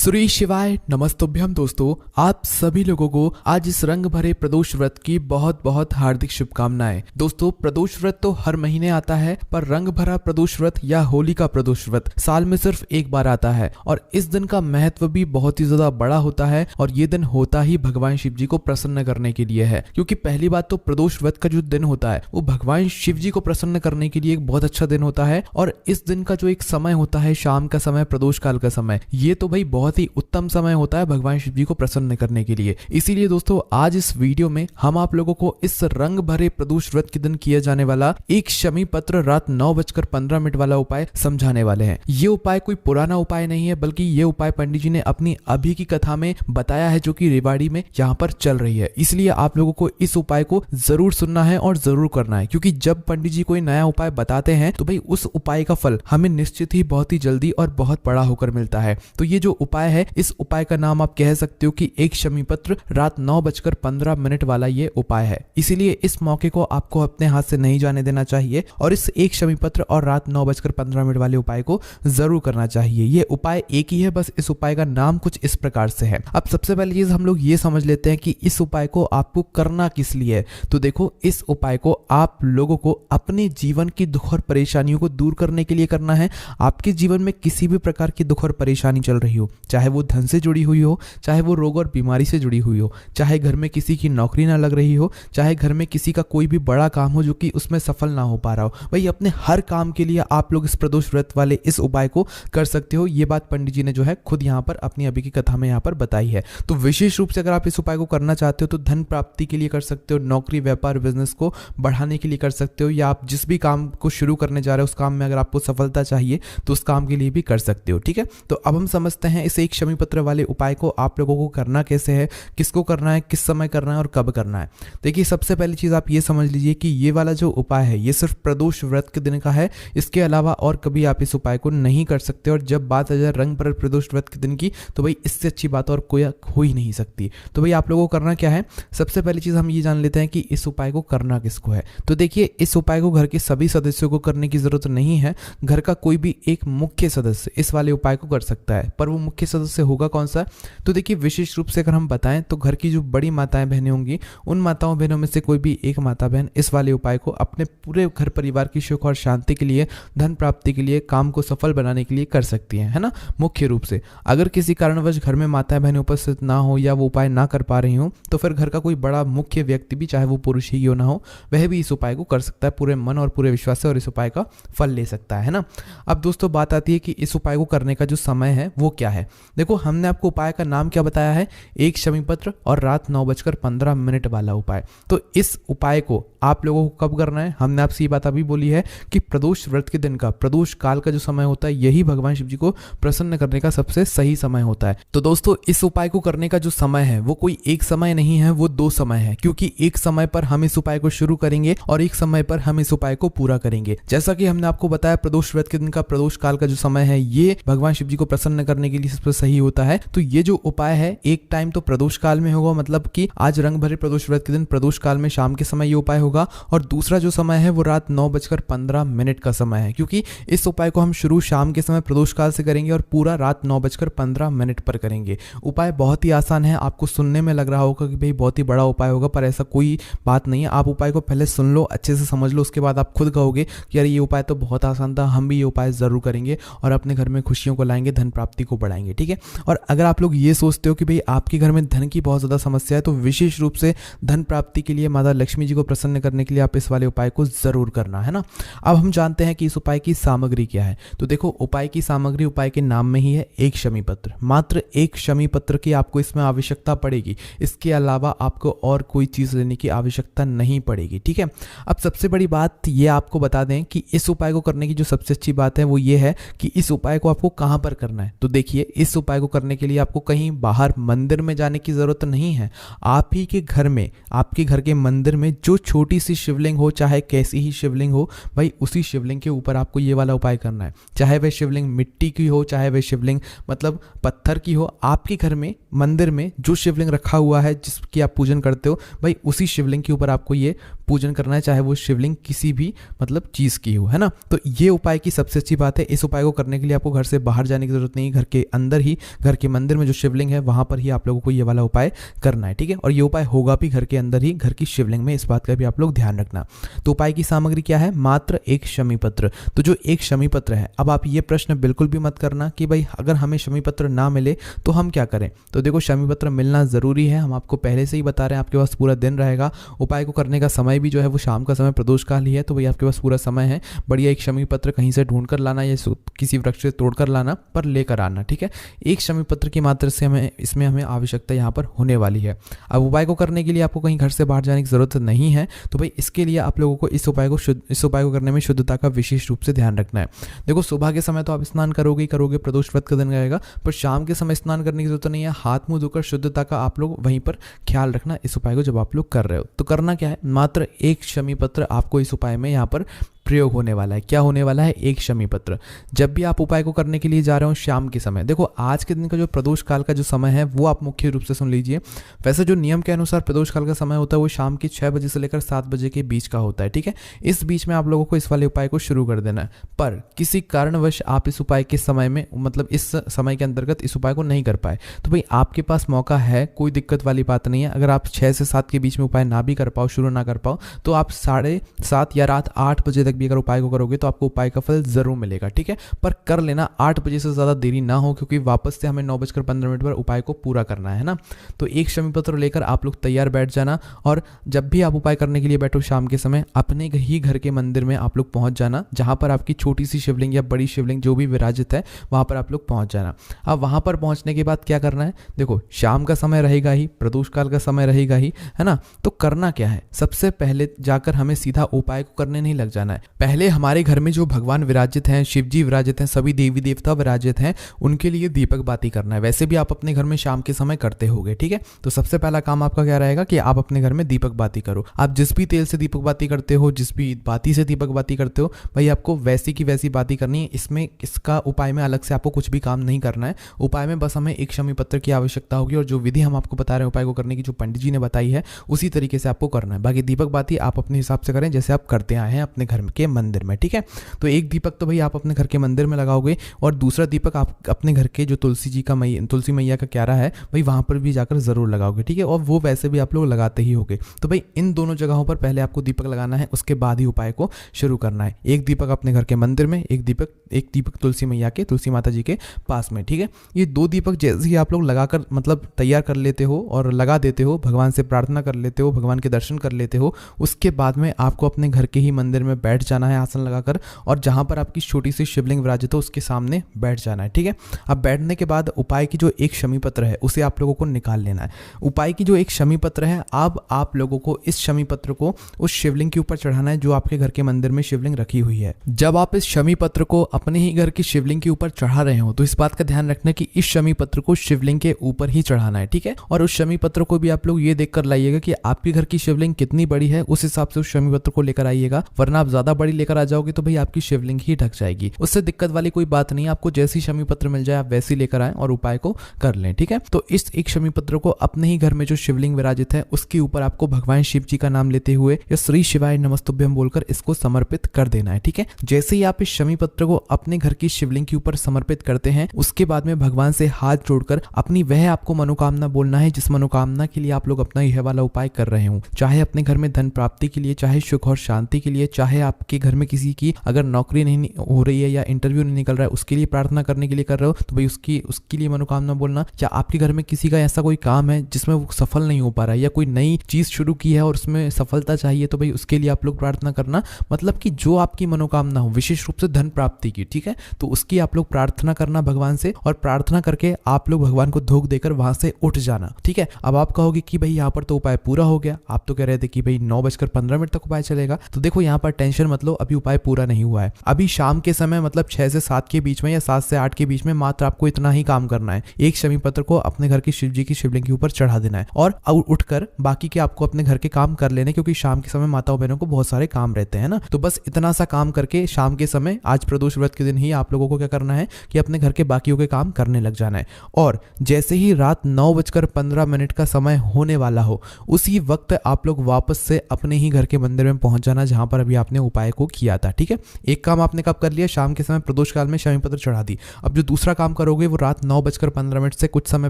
श्री शिवाय नमस्तुभ्यम। दोस्तों, आप सभी लोगों को आज इस रंग भरे प्रदोष व्रत की बहुत बहुत हार्दिक शुभकामनाएं। दोस्तों, प्रदोष व्रत तो हर महीने आता है, पर रंग भरा प्रदोष व्रत या होली का प्रदोष व्रत साल में सिर्फ एक बार आता है और इस दिन का महत्व भी बहुत ही ज्यादा बड़ा होता है। और ये दिन होता ही भगवान शिव जी को प्रसन्न करने के लिए है, क्योंकि पहली बात तो प्रदोष व्रत का जो दिन होता है वो भगवान शिव जी को प्रसन्न करने के लिए एक बहुत अच्छा दिन होता है। और इस दिन का जो एक समय होता है, शाम का समय, प्रदोष काल का समय, ये तो भाई बहुत ही उत्तम समय होता है भगवान शिव जी को प्रसन्न करने के लिए। इसीलिए दोस्तों, आज इस वीडियो में हम आप लोगों को इस रंग भरे प्रदोष व्रत के दिन किया जाने वाला एक शमी पत्र रात 9:15 वाला उपाय समझाने वाले हैं। ये उपाय कोई पुराना उपाय नहीं है, बल्कि ये उपाय पंडित जी ने अपनी अभी की कथा में बताया है, जो कि रेवाड़ी में यहाँ पर चल रही है। इसलिए आप लोगों को इस उपाय को जरूर सुनना है और जरूर करना है, क्योंकि जब पंडित जी कोई नया उपाय बताते हैं तो भाई उस उपाय का फल हमें निश्चित ही बहुत ही जल्दी और बहुत बड़ा होकर मिलता है। तो ये जो उपाय है, इस उपाय का नाम आप कह सकते हो कि एक शमी पत्र रात 9:15 वाला ये उपाय है। इसीलिए इस मौके को आपको अपने हाथ से नहीं जाने देना चाहिए और इस एक शमी पत्र और रात 9:15 वाले उपाय को जरूर करना चाहिए। ये उपाय एक ही है, बस इस उपाय का नाम कुछ इस प्रकार से है। अब सबसे पहले चीज हम लोग ये समझ लेते हैं कि इस उपाय को आपको करना किस लिए है। तो देखो, इस उपाय को आप लोगों को अपने जीवन की दुख और परेशानियों को दूर करने के लिए करना है। आपके जीवन में किसी भी प्रकार की दुख और परेशानी चल रही हो, चाहे वो धन से जुड़ी हुई हो, चाहे वो रोग और बीमारी से जुड़ी हुई हो, चाहे घर में किसी की नौकरी ना लग रही हो, चाहे घर में किसी का कोई भी बड़ा काम हो जो कि उसमें सफल ना हो पा रहा हो, भाई अपने हर काम के लिए आप लोग इस प्रदोष व्रत वाले इस उपाय को कर सकते हो। ये बात पंडित जी ने जो है खुद यहाँ पर अपनी अभी की कथा में यहाँ पर बताई है। तो विशेष रूप से अगर आप इस उपाय को करना चाहते हो तो धन प्राप्ति के लिए कर सकते हो, नौकरी, व्यापार, बिजनेस को बढ़ाने के लिए कर सकते हो, या आप जिस भी काम को शुरू करने जा रहे हो उस काम में अगर आपको सफलता चाहिए तो उस काम के लिए भी कर सकते हो। ठीक है, तो अब हम समझते हैं इस एक शमी पत्र वाले उपाय को आप लोगों को करना कैसे है, किसको करना है, किस समय करना है और कब करना है। देखिए, सबसे पहली चीज आप ये समझ लीजिए कि ये वाला जो उपाय है ये सिर्फ प्रदोष व्रत के दिन का है। इसके अलावा और कभी आप इस उपाय को नहीं कर सकते। और जब बात आ जाए रंग भरे प्रदोष व्रत के दिन की, तो भाई इससे अच्छी बात और कोई हो ही नहीं सकती। तो भाई आप लोगों को करना क्या है, सबसे पहली चीज हम ये जान लेते हैं कि इस उपाय को करना किसको है। तो देखिए, इस उपाय को घर के सभी सदस्यों को करने की जरूरत नहीं है। घर का कोई भी एक मुख्य सदस्य इस वाले उपाय को कर सकता है। पर वो मुख्य सदस्य होगा कौन सा? तो देखिए, विशेष रूप से अगर हम बताएं तो घर की जो बड़ी माताएं बहनें होंगी, उन माताओं बहनों में से कोई भी एक माता बहन इस वाले उपाय को अपने पूरे घर परिवार की सुख और शांति के लिए, धन प्राप्ति के लिए, काम को सफल बनाने के लिए कर सकती हैं, है ना। मुख्य रूप से अगर किसी कारणवश घर में माताएं बहनें उपस्थित ना हो या वो उपाय ना कर पा रही हो, तो फिर घर का कोई बड़ा मुख्य व्यक्ति भी, चाहे वो पुरुष ही क्यों ना हो, वह भी इस उपाय को कर सकता है पूरे मन और पूरे विश्वास से और इस उपाय का फल ले सकता है ना। अब दोस्तों, बात आती है कि इस उपाय को करने का जो समय है वो क्या है। देखो, हमने आपको उपाय का नाम क्या बताया है, एक शमी पत्र और रात 9:15 वाला उपाय। तो इस उपाय को आप लोगों को कब करना है, हमने आपसे ये बात अभी बोली है कि प्रदोष व्रत के दिन का, प्रदोष काल का जो समय होता है, यही भगवान शिव जी को प्रसन्न करने का सबसे सही समय होता है। तो दोस्तों, इस उपाय को करने का जो समय है वो कोई एक समय नहीं है, वो दो समय है, क्योंकि एक समय पर हम इस उपाय को शुरू करेंगे और एक समय पर हम इस उपाय को पूरा करेंगे। जैसा कि हमने आपको बताया, प्रदोष व्रत के दिन का, प्रदोष काल का जो समय है, ये भगवान शिव जी को प्रसन्न करने के लिए सबसे सही होता है। तो ये जो उपाय है, एक टाइम तो प्रदोष काल में होगा, मतलब कि आज रंग भरे प्रदोष व्रत के दिन प्रदोष काल में शाम के समय ये उपाय होगा, और दूसरा जो समय है वो रात 9:15 का समय है, क्योंकि इस उपाय को हम शुरू शाम के समय प्रदोष काल से करेंगे और पूरा रात 9:15 पर करेंगे। उपाय बहुत ही आसान है। आपको सुनने में लग रहा होगा कि भाई बहुत ही बड़ा उपाय होगा, पर ऐसा कोई बात नहीं है। आप उपाय को पहले सुन लो, अच्छे से समझ लो, उसके बाद आप खुद कहोगे कि यार ये उपाय तो बहुत आसान था, हम भी ये उपाय जरूर करेंगे और अपने घर में खुशियों को लाएंगे, धन प्राप्ति को बढ़ाएंगे। ठीक है, और अगर आप लोग ये सोचते हो कि भाई आपके घर में धन की बहुत ज्यादा समस्या है, तो विशेष रूप से धन प्राप्ति के लिए, माता लक्ष्मी जी को प्रसन्न करने के लिए आप इस वाले उपाय को जरूर करना है ना। अब हम जानते हैं कि इस उपाय की सामग्री क्या है। तो देखो, उपाय की सामग्री उपाय के नाम में ही है, एक शमी पत्र। मात्र एक शमी पत्र की आपको इसमें आवश्यकता पड़ेगी, इसके अलावा आपको और कोई चीज लेने की आवश्यकता नहीं पड़ेगी। ठीक है, अब सबसे बड़ी बात ये आपको बता दें कि इस उपाय को करने की जो सबसे अच्छी बात है वो ये है कि इस उपाय को आपको कहां पर करना है। तो देखिए, इस उपाय को करने के लिए आपको कहीं बाहर मंदिर में जाने की जरूरत नहीं है। आप ही के घर में, आपके घर के मंदिर में जो छोटी सी शिवलिंग हो, चाहे कैसी ही शिवलिंग हो, भाई उसी शिवलिंग के ऊपर आपको ये वाला उपाय करना है। चाहे वह शिवलिंग मिट्टी की हो, चाहे वह शिवलिंग मतलब पत्थर की हो, आपके घर में मंदिर में जो शिवलिंग रखा हुआ है जिसकी आप पूजन करते हो, भाई उसी शिवलिंग के ऊपर आपको ये पूजन करना है, चाहे वो शिवलिंग किसी भी मतलब चीज़ की हो, है ना। तो ये उपाय की सबसे अच्छी बात है, इस उपाय को करने के लिए आपको घर से बाहर जाने की जरूरत नहीं है, घर के अंदर ही घर के मंदिर में जो शिवलिंग है वहां पर ही आप लोगों को ये वाला उपाय करना है, ठीक है। और ये उपाय होगा भी घर के अंदर ही, घर की शिवलिंग में, इस बात का भी आप लोग ध्यान रखना। तो उपाय की सामग्री क्या है, मात्र एक शमी पत्र। तो जो एक शमी पत्र है, अब आप ये प्रश्न बिल्कुल भी मत करना कि भाई अगर हमें शमी पत्र ना मिले तो हम क्या करें। तो देखो शमी पत्र मिलना जरूरी है, हम आपको पहले से ही बता रहे हैं, आपके पास पूरा दिन रहेगा। उपाय को करने का समय भी जो है वो शाम का समय प्रदोष काल ही है, तो भाई आपके पास पूरा समय है। बढ़िया एक शमी पत्र कहीं से ढूंढ कर लाना या किसी वृक्ष से तोड़ कर लाना, पर लेकर आना, ठीक है। एक शमी पत्र की मात्रा से हमें आवश्यकता यहाँ पर होने वाली है। अब उपाय को करने के लिए आपको कहीं घर से बाहर जाने की जरूरत नहीं है, तो भाई इसके लिए आप लोगों को इस उपाय को करने में शुद्धता का विशेष रूप से ध्यान रखना है। देखो सुबह के समय तो आप स्नान करोगे ही करोगे, प्रदोष व्रत का दिन रहेगा, पर शाम के समय स्नान करने की जरूरत नहीं है। हाथ मुंह धोकर शुद्धता का आप लोग वहीं पर ख्याल रखना इस उपाय को जब आप लोग कर रहे हो। तो करना क्या है, मात्र एक शमी पत्र आपको इस उपाय में यहाँ पर प्रयोग होने वाला है। क्या होने वाला है, एक शमी पत्र। जब भी आप उपाय को करने के लिए जा रहे हो शाम के समय, देखो आज के दिन का जो प्रदोष काल का जो समय है वो आप मुख्य रूप से सुन लीजिए। वैसे जो नियम के अनुसार प्रदोष काल का समय होता है वो शाम के 6 बजे से लेकर 7 बजे के बीच का होता है, ठीक है। इस बीच में आप लोगों को इस वाले उपाय को शुरू कर देना है। पर किसी कारणवश आप इस उपाय के समय में, मतलब इस समय के अंतर्गत इस उपाय को नहीं कर पाए, तो भाई आपके पास मौका है, कोई दिक्कत वाली बात नहीं है। अगर आप 6 से 7 के बीच में उपाय ना भी कर पाओ, शुरू ना कर पाओ, तो आप 7:30 या रात 8 बजे तक भी अगर उपाय को करोगे तो आपको उपाय का फल जरूर मिलेगा, ठीक है। पर कर लेना 8 बजे से ज्यादा देरी ना हो, क्योंकि वापस से हमें 9:15 पर उपाय को पूरा करना है ना। तो एक शमी पत्र लेकर आप लोग तैयार बैठ जाना, और जब भी आप उपाय करने के लिए बैठो शाम के समय, अपने ही घर के मंदिर में आप लोग पहुंच जाना, जहां पर आपकी छोटी सी शिवलिंग या बड़ी शिवलिंग जो भी विराजित है वहां पर आप लोग पहुंच जाना। अब वहां पर पहुंचने के बाद क्या करना है, देखो शाम का समय रहेगा ही, प्रदोष काल का समय रहेगा ही, है ना। तो करना क्या है, सबसे पहले जाकर हमें सीधा उपाय को करने नहीं लग जाना है। पहले हमारे घर में जो भगवान विराजित हैं, शिव जी विराजित हैं, सभी देवी देवता विराजित हैं, उनके लिए दीपक बाती करना है। वैसे भी आप अपने घर में शाम के समय करते होगे, ठीक है। तो सबसे पहला काम आपका क्या रहेगा कि आप अपने घर में दीपक बाती करो। आप जिस भी तेल से दीपक बाती करते हो, जिस भी बाती से दीपक बाती करते हो, भाई आपको वैसी की वैसी बाती करनी है। इसमें इसका उपाय में अलग से आपको कुछ भी काम नहीं करना है। उपाय में बस हमें एक शमी पत्र की आवश्यकता होगी, और जो विधि हम आपको बता रहे हैं उपाय को करने की, जो पंडित जी ने बताई है, उसी तरीके से आपको करना है। बाकी दीपक बाती आप अपने हिसाब से करें, जैसे आप करते आए हैं अपने घर के मंदिर में, ठीक है। तो एक दीपक तो भाई आप अपने घर के मंदिर में लगाओगे, और दूसरा दीपक आप अपने घर के जो तुलसी मैया का क्यारा है भाई वहां पर भी जाकर जरूर लगाओगे, ठीक है। और वो वैसे भी आप लोग लगाते ही होगे। तो भाई इन दोनों जगहों पर पहले आपको दीपक लगाना है, उसके बाद ही उपाय को शुरू करना है। एक दीपक अपने घर के मंदिर में, एक दीपक तुलसी मैया के, तुलसी माता जी के पास में, ठीक है। ये 2 दीपक जैसे ही आप लोग लगाकर मतलब तैयार कर लेते हो और लगा देते हो, भगवान से प्रार्थना कर लेते हो, भगवान के दर्शन कर लेते हो, उसके बाद में आपको अपने घर के ही मंदिर में बैठ जाना है आसन लगाकर, और जहां पर आपकी छोटी सी शिवलिंग विराजित हो उसके सामने बैठ जाना है, ठीक है। अब बैठने के बाद उपाय की जो एक शमी पत्र है उसे आप लोगों को निकाल लेना है। उपाय की जो एक शमी पत्र है, अब आप लोगों को इस शमी पत्र को उस शिवलिंग के ऊपर चढ़ाना है जो आपके घर के मंदिर में शिवलिंग रखी हुई है। जब आप इस शमी पत्र को अपने ही घर की शिवलिंग के ऊपर चढ़ा रहे हो, तो इस बात का ध्यान रखना कि इस शमी पत्र को शिवलिंग के ऊपर ही चढ़ाना है, ठीक है। और उस शमी पत्र को भी आप लोग ये देखकर लाइएगा कि आपके घर की शिवलिंग कितनी बड़ी है, उस हिसाब से उस शमी पत्र को लेकर आइएगा, वरना आप ज्यादा बड़ी लेकर आ जाओगे तो भाई आपकी शिवलिंग ही ढक जाएगी। उससे दिक्कत वाली कोई बात नहीं है, आपको जैसी शमी पत्र मिल जाए आप वैसी लेकर आए और उपाय को कर लें, ठीक है। तो इस एक शमी पत्र को अपने ही घर में जो शिवलिंग विराजित है उसके ऊपर आपको भगवान शिव जी का नाम लेते हुए या श्री शिवाय नमस्तुभ्यम बोलकर इसको समर्पित कर देना है, ठीक है। जैसे ही आप इस शमी पत्र को अपने घर की शिवलिंग के ऊपर समर्पित करते हैं, उसके बाद में भगवान से हाथ जोड़कर अपनी वह आपको मनोकामना बोलना है जिस मनोकामना के लिए आप लोग अपना यह वाला उपाय कर रहे हो। चाहे अपने घर में धन प्राप्ति के लिए, चाहे सुख और शांति के लिए, चाहे आपके घर में किसी की अगर नौकरी नहीं हो रही है या इंटरव्यू नहीं निकल रहा है उसके लिए प्रार्थना करने के लिए कर रहे हो, तो भाई उसके लिए मनोकामना बोलना। या आपके घर में किसी का ऐसा कोई काम है जिसमें वो सफल नहीं हो पा रहा है, या कोई नई चीज शुरू की है और उसमें सफलता चाहिए, तो भाई उसके लिए आप लोग प्रार्थना करना। मतलब कि जो आपकी मनोकामना हो, विशेष रूप से धन प्राप्ति की, ठीक है, तो उसकी आप लोग प्रार्थना करना भगवान से, और प्रार्थना करके आप लोग भगवान को धूप देकर वहां से उठ जाना, ठीक है। अब आप कहोगे कि भाई यहाँ पर तो उपाय पूरा हो गया, आप तो कह रहे थे कि भाई 9:15 तक उपाय चलेगा। तो देखो यहाँ पर टेंशन टेंशन मत लो, अभी उपाय पूरा नहीं हुआ है। अभी शाम के समय मतलब 6 से 7 के बीच में या 7 से 8 के बीच में मात्र आपको इतना ही काम करना है। एक शमी पत्र को अपने घर की शिव जी की शिवलिंग के ऊपर चढ़ा देना है और उठकर बाकी के आपको अपने घर के काम कर लेने, क्योंकि शाम के समय माताओं बहनों को बहुत सारे काम रहते हैं ना। तो बस इतना सा काम करके शाम के समय, आज प्रदोष व्रत के दिन ही आप लोगों को क्या करना है कि अपने घर के बाकियों के काम करने लग जाना है। और जैसे ही रात 9:15 का समय होने वाला हो, उसी वक्त आप लोग वापस से अपने ही घर के मंदिर में पहुंच जाना जहां पर अभी आपने उपाय को किया था। ठीक है, एक काम आपने कब कर लिया, शाम के समय प्रदोष काल में शमी पत्र चढ़ा दी। अब जो दूसरा काम करोगे वो रात 9:15 से कुछ समय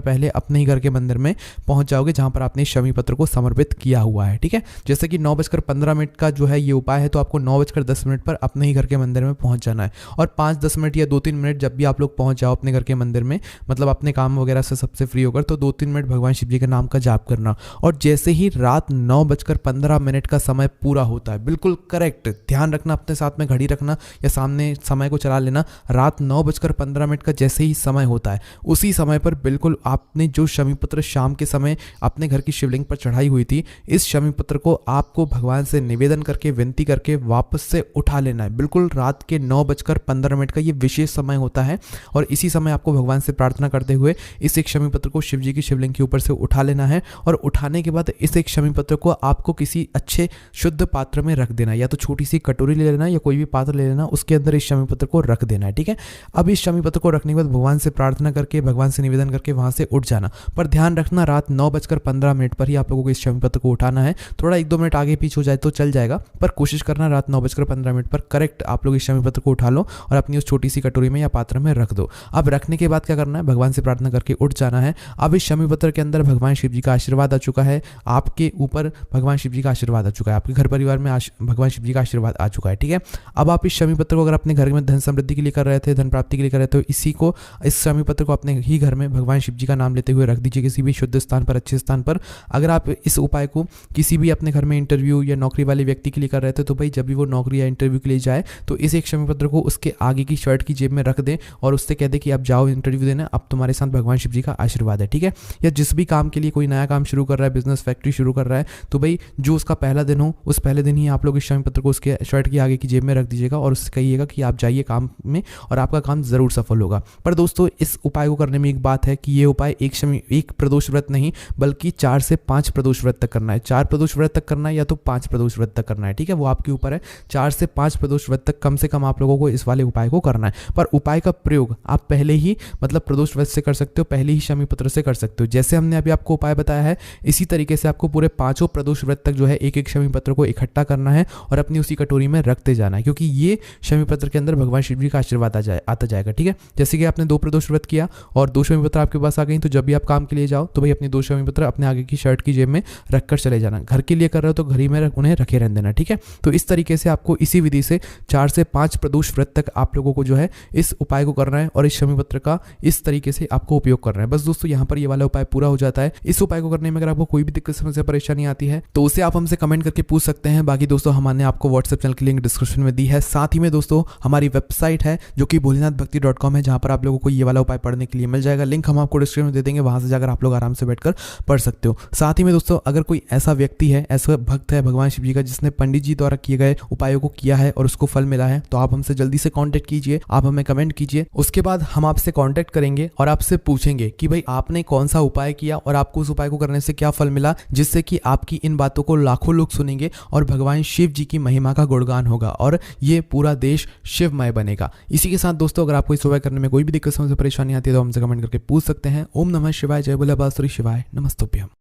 पहले अपने ही घर के मंदिर में पहुंच जाओगे जहां पर आपने शमी पत्र को समर्पित किया हुआ है। ठीक है, जैसे कि 9:15 का जो है ये उपाय है, तो आपको 9:10 पर अपने ही घर के मंदिर में पहुंच जाना है। और 5-10 मिनट या 2-3 मिनट जब भी आप लोग पहुंच जाओ अपने घर के मंदिर में, मतलब अपने काम वगैरह से सबसे फ्री होकर, तो 2-3 मिनट भगवान शिव जी के नाम का जाप करना। और जैसे ही रात 9:15 का समय पूरा होता है, बिल्कुल करेक्ट, ध्यान रखना, अपने साथ में घड़ी रखना या सामने समय को चला लेना। रात 9:15 का जैसे ही समय होता है, उसी समय पर बिल्कुल आपने जो शमी पत्र शाम के समय अपने घर की शिवलिंग पर चढ़ाई हुई थी, इस शमी पत्र को आपको भगवान से निवेदन करके, विनती करके वापस से उठा लेना है। बिल्कुल रात के 9:15 का ये विशेष समय होता है और इसी समय आपको भगवान से प्रार्थना करते हुए इस एक शमी पत्र को शिव जी की शिवलिंग के ऊपर से उठा लेना है। और उठाने के बाद इस एक शमी पत्र को आपको किसी अच्छे शुद्ध पात्र में रख देना, या तो छोटी सी कटोरी ले लेना या कोई भी पात्र ले लेना, उसके अंदर इस शमी पत्र को रख देना है। ठीक है, अब इस शमी पत्र को रखने के बाद भगवान से प्रार्थना करके, भगवान से निवेदन करके वहां से उठ जाना। पर ध्यान रखना, रात 9:15 पर ही आप लोगों को इस शमी पत्र को उठाना है। थोड़ा 1-2 मिनट आगे पीछे हो जाए तो चल जाएगा, पर कोशिश करना रात 9:15 पर करेक्ट आप लोग इस शमी पत्र को उठा लो और अपनी उस छोटी सी कटोरी में या पात्र में रख दो। अब रखने के बाद क्या करना है, भगवान से प्रार्थना करके उठ जाना है। अब इस शमी पत्र के अंदर भगवान शिव जी का आशीर्वाद आ चुका है, आपके ऊपर भगवान शिव जी का आशीर्वाद आ चुका है, आपके घर परिवार में भगवान शिव जी का आशीर्वाद आ चुका है। ठीक है, अब आप इस शमी पत्र को अगर अपने घर में धन समृद्धि के लिए कर रहे थे, धन प्राप्ति के लिए कर रहे थे, तो इस शमी पत्र को अपने ही घर में भगवान शिव जी का नाम लेते हुए रख दीजिए किसी भी शुद्ध स्थान पर, अच्छे स्थान पर। अगर आप इस उपाय को किसी भी अपने घर में इंटरव्यू या नौकरी वाले व्यक्ति के लिए कर रहे थे, तो भाई जब भी वो नौकरी या इंटरव्यू के लिए जाए तो इस एक शमी पत्र को उसके आगे की शर्ट की जेब में रख दें और उससे कह दे कि आप जाओ इंटरव्यू देना, अब तुम्हारे साथ भगवान शिव जी का आशीर्वाद है। ठीक है, या जिस भी काम के लिए कोई नया काम शुरू कर रहा है, बिजनेस फैक्ट्री शुरू कर रहा है, तो भाई जो उसका पहला दिन हो, उस पहले दिन ही आप लोग इस शमी पत्र को उसके शर्ट की आगे की जेब में रख दीजिएगा और उससे कहिएगा कि आप जाइए काम में और आपका काम जरूर सफल होगा। पर दोस्तों, इस उपाय को करने में एक बात है कि ये उपाय एक प्रदोष व्रत नहीं बल्कि 4 से 5 प्रदोष व्रत तक करना है। 4 प्रदोष व्रत तक करना है या तो 5 प्रदोष व्रत तक करना है। ठीक है, वो आपके ऊपर है। 4 से 5 प्रदोष व्रत तक कम से कम आप लोगों को इस वाले उपाय को करना है। पर उपाय का प्रयोग आप पहले ही मतलब प्रदोष व्रत से कर सकते हो, पहले ही शमी पत्र से कर सकते हो। जैसे हमने अभी आपको उपाय बताया है, इसी तरीके से आपको पूरे 5 प्रदोष व्रत तक जो है एक एक शमी पत्र को इकट्ठा करना है और अपनी उसी कटोरी में रखते जाना है, क्योंकि ये शमी पत्र के अंदर भगवान शिव जी का आशीर्वाद आता जाएगा। ठीक है, जैसे कि आपने 2 प्रदोष व्रत किया और 2 शमी पत्र आपके पास आ गई, तो जब भी आप काम के लिए जाओ तो भाई अपनी 2 शमी पत्र अपने आगे की शर्ट की जेब में रखकर चले जाना। घर के लिए कर रहे हो तो घर ही में उन्हें रखे रहने देना। ठीक है, तो इस तरीके से आपको इसी विधि से 4 से 5 प्रदोष व्रत तक आप लोगों को जो है इस उपाय को करना है और इस शमी पत्र का इस तरीके से आपको उपयोग करना है। बस दोस्तों, यहाँ पर ये वाला उपाय पूरा हो जाता है। इस उपाय को करने में अगर आपको कोई भी दिक्कत, समस्या, परेशानी आती है तो उसे आप हमसे कमेंट करके पूछ सकते हैं। बाकी दोस्तों, हमने आपको व्हाट्सएप चैनल की लिंक डिस्क्रिप्शन में दी है। साथ ही में दोस्तों, हमारी वेबसाइट है जो कि भोलेनाथभक्ति.com है, जहां पर आप लोगों को ये वाला उपाय पढ़ने के लिए मिल जाएगा। लिंक हम आपको डिस्क्रिप्शन में दे देंगे, वहां से जाकर आप लोग आराम से बैठकर पढ़ सकते हो। साथ ही में दोस्तों, अगर कोई ऐसा व्यक्ति है, ऐसा भक्त है भगवान शिव जी का, जिसने पंडित जी द्वारा किए गए उपायों को किया है और उसको फल मिला है, तो आप हमसे जल्दी से कांटेक्ट कीजिए, आप हमें कमेंट कीजिए। उसके बाद हम आपसे कांटेक्ट करेंगे और आपसे पूछेंगे कि भाई आपने कौन सा उपाय किया और आपको उस उपाय को करने से क्या फल मिला, जिससे कि आपकी इन बातों को लाखों लोग सुनेंगे और भगवान शिव जी की महिमा का गुणगान होगा और ये पूरा देश शिवमय बनेगा। इसी के साथ दोस्तों, अगर आपको इस उपाय करने में कोई भी दिक्कत, समस्या, परेशानी आती है तो हमसे कमेंट करके पूछ सकते हैं। ओम नमः शिवाय, जय बोले बासुरी शिवाय, नमस्तुभ्यम।